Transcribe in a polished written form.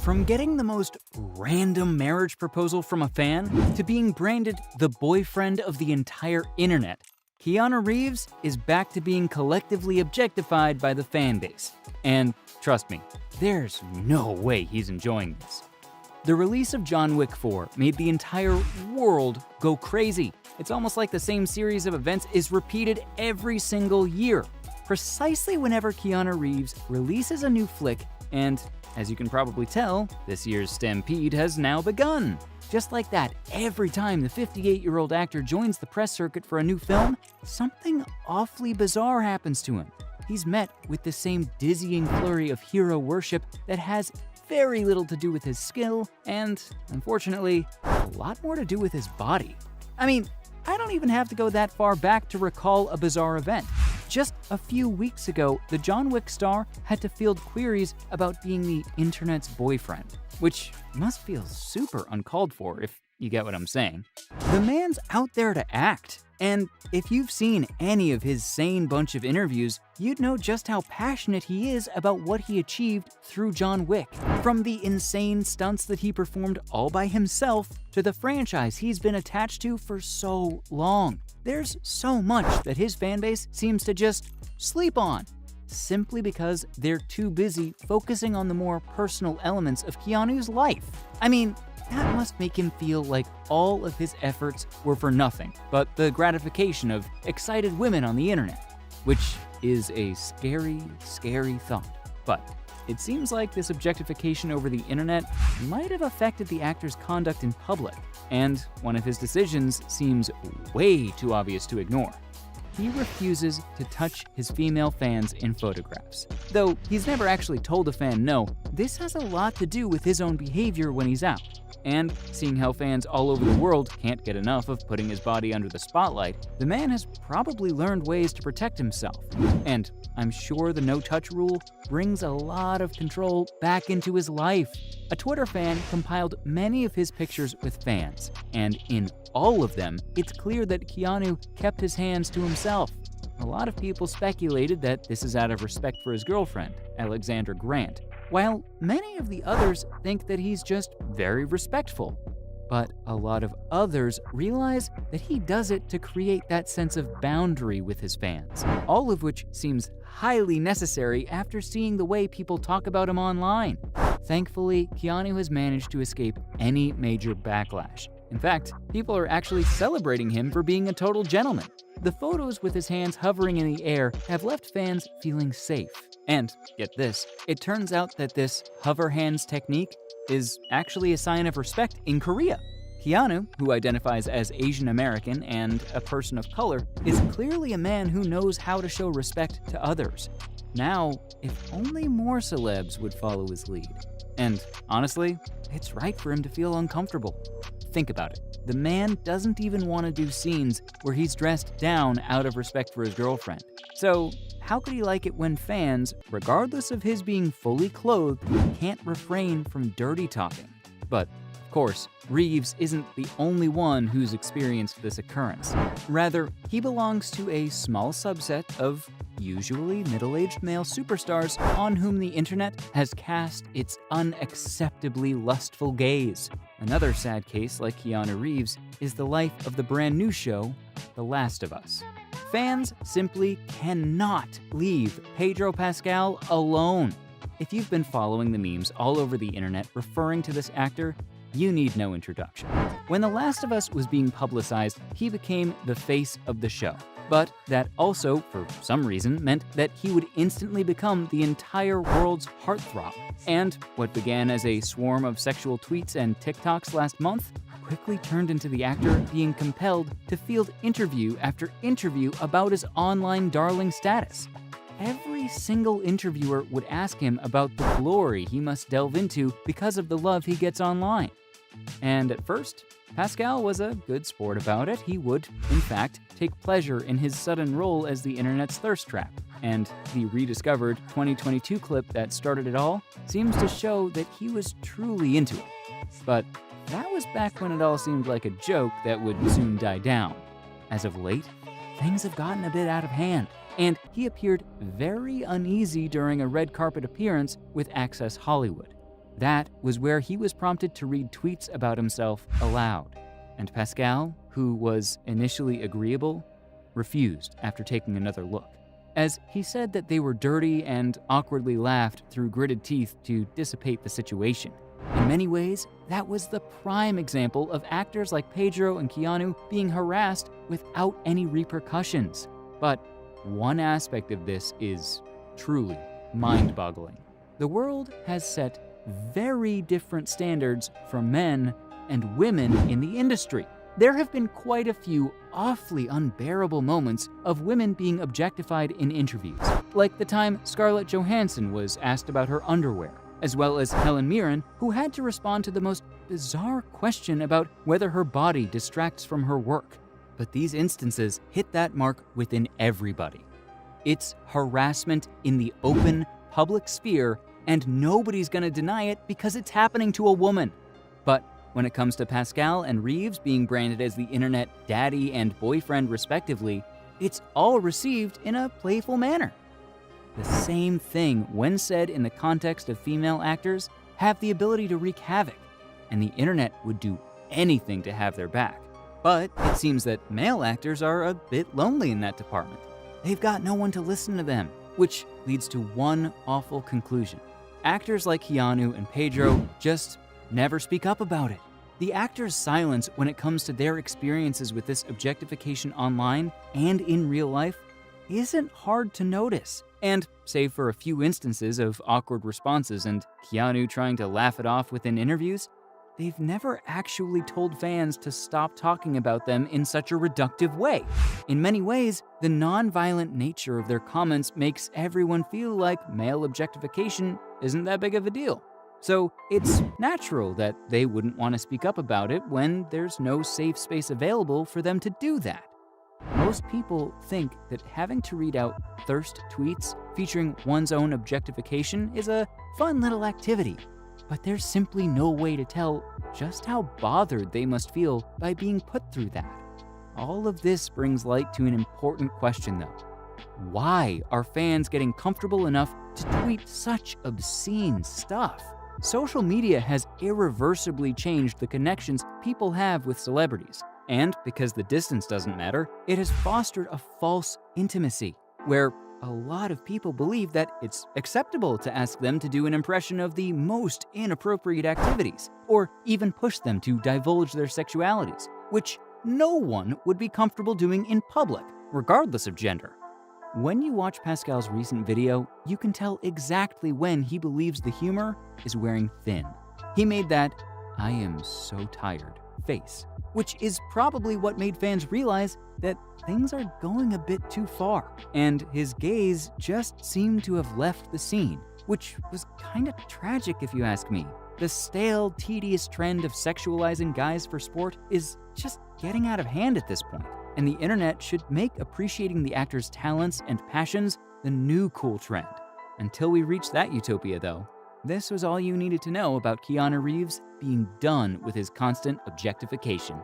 From getting the most random marriage proposal from a fan to being branded the boyfriend of the entire internet, Keanu Reeves is back to being collectively objectified by the fan base. And trust me, there's no way he's enjoying this. The release of John Wick 4 made the entire world go crazy. It's almost like the same series of events is repeated every single year, precisely whenever Keanu Reeves releases a new flick, and as you can probably tell, this year's stampede has now begun. Just like that, every time the 58-year-old actor joins the press circuit for a new film, something awfully bizarre happens to him. He's met with the same dizzying flurry of hero worship that has very little to do with his skill, and, unfortunately, a lot more to do with his body. I mean, I don't even have to go that far back to recall a bizarre event. Just a few weeks ago, the John Wick star had to field queries about being the internet's boyfriend, which must feel super uncalled for if you get what I'm saying. The man's out there to act, and if you've seen any of his sane bunch of interviews, you'd know just how passionate he is about what he achieved through John Wick. From the insane stunts that he performed all by himself to the franchise he's been attached to for so long. There's so much that his fanbase seems to just sleep on, simply because they're too busy focusing on the more personal elements of Keanu's life. I mean, that must make him feel like all of his efforts were for nothing but the gratification of excited women on the internet, which is a scary, scary thought. But it seems like this objectification over the internet might have affected the actor's conduct in public, and one of his decisions seems way too obvious to ignore. He refuses to touch his female fans in photographs. Though he's never actually told a fan no, this has a lot to do with his own behavior when he's out. And seeing how fans all over the world can't get enough of putting his body under the spotlight, the man has probably learned ways to protect himself. And I'm sure the no-touch rule brings a lot of control back into his life. A Twitter fan compiled many of his pictures with fans, and in all of them, it's clear that Keanu kept his hands to himself. A lot of people speculated that this is out of respect for his girlfriend, Alexandra Grant, while many of the others think that he's just very respectful. But a lot of others realize that he does it to create that sense of boundary with his fans, all of which seems highly necessary after seeing the way people talk about him online. Thankfully, Keanu has managed to escape any major backlash. In fact, people are actually celebrating him for being a total gentleman. The photos with his hands hovering in the air have left fans feeling safe. And, get this, it turns out that this hover hands technique is actually a sign of respect in Korea. Keanu, who identifies as Asian American and a person of color, is clearly a man who knows how to show respect to others. Now, if only more celebs would follow his lead. And honestly, it's right for him to feel uncomfortable. Think about it. The man doesn't even want to do scenes where he's dressed down out of respect for his girlfriend. So, how could he like it when fans, regardless of his being fully clothed, can't refrain from dirty talking? But, of course, Reeves isn't the only one who's experienced this occurrence. Rather, he belongs to a small subset of usually middle-aged male superstars on whom the internet has cast its unacceptably lustful gaze. Another sad case like Keanu Reeves is the life of the brand new show, The Last of Us. Fans simply cannot leave Pedro Pascal alone. If you've been following the memes all over the internet referring to this actor, you need no introduction. When The Last of Us was being publicized, he became the face of the show. But that also, for some reason, meant that he would instantly become the entire world's heartthrob. And what began as a swarm of sexual tweets and TikToks last month quickly turned into the actor being compelled to field interview after interview about his online darling status. Every single interviewer would ask him about the glory he must delve into because of the love he gets online. And at first, Pascal was a good sport about it. He would, in fact, take pleasure in his sudden role as the internet's thirst trap. And the rediscovered 2022 clip that started it all seems to show that he was truly into it. But that was back when it all seemed like a joke that would soon die down. As of late, things have gotten a bit out of hand, and he appeared very uneasy during a red carpet appearance with Access Hollywood. That was where he was prompted to read tweets about himself aloud, and Pascal, who was initially agreeable, refused after taking another look, as he said that they were dirty and awkwardly laughed through gritted teeth to dissipate the situation. In many ways, that was the prime example of actors like Pedro and Keanu being harassed without any repercussions. But one aspect of this is truly mind-boggling. The world has set very different standards for men and women in the industry. There have been quite a few awfully unbearable moments of women being objectified in interviews, like the time Scarlett Johansson was asked about her underwear, as well as Helen Mirren, who had to respond to the most bizarre question about whether her body distracts from her work. But these instances hit that mark within everybody. It's harassment in the open, public sphere, and nobody's gonna deny it because it's happening to a woman. But when it comes to Pascal and Reeves being branded as the internet daddy and boyfriend respectively, it's all received in a playful manner. The same thing, when said in the context of female actors, have the ability to wreak havoc, and the internet would do anything to have their back. But it seems that male actors are a bit lonely in that department. They've got no one to listen to them, which leads to one awful conclusion. Actors like Keanu and Pedro just never speak up about it. The actors' silence when it comes to their experiences with this objectification online and in real life isn't hard to notice. And save for a few instances of awkward responses and Keanu trying to laugh it off within interviews, they've never actually told fans to stop talking about them in such a reductive way. In many ways, the non-violent nature of their comments makes everyone feel like male objectification isn't that big of a deal. So it's natural that they wouldn't want to speak up about it when there's no safe space available for them to do that. Most people think that having to read out thirst tweets featuring one's own objectification is a fun little activity, but there's simply no way to tell just how bothered they must feel by being put through that. All of this brings light to an important question though. Why are fans getting comfortable enough to tweet such obscene stuff? Social media has irreversibly changed the connections people have with celebrities. And because the distance doesn't matter, it has fostered a false intimacy, where a lot of people believe that it's acceptable to ask them to do an impression of the most inappropriate activities, or even push them to divulge their sexualities, which no one would be comfortable doing in public, regardless of gender. When you watch Pascal's recent video, you can tell exactly when he believes the humor is wearing thin. He made that "I am so tired" face, which is probably what made fans realize that things are going a bit too far, and his gaze just seemed to have left the scene, which was kinda tragic if you ask me. The stale, tedious trend of sexualizing guys for sport is just getting out of hand at this point, and the internet should make appreciating the actor's talents and passions the new cool trend. Until we reach that utopia though, this was all you needed to know about Keanu Reeves being done with his constant objectification.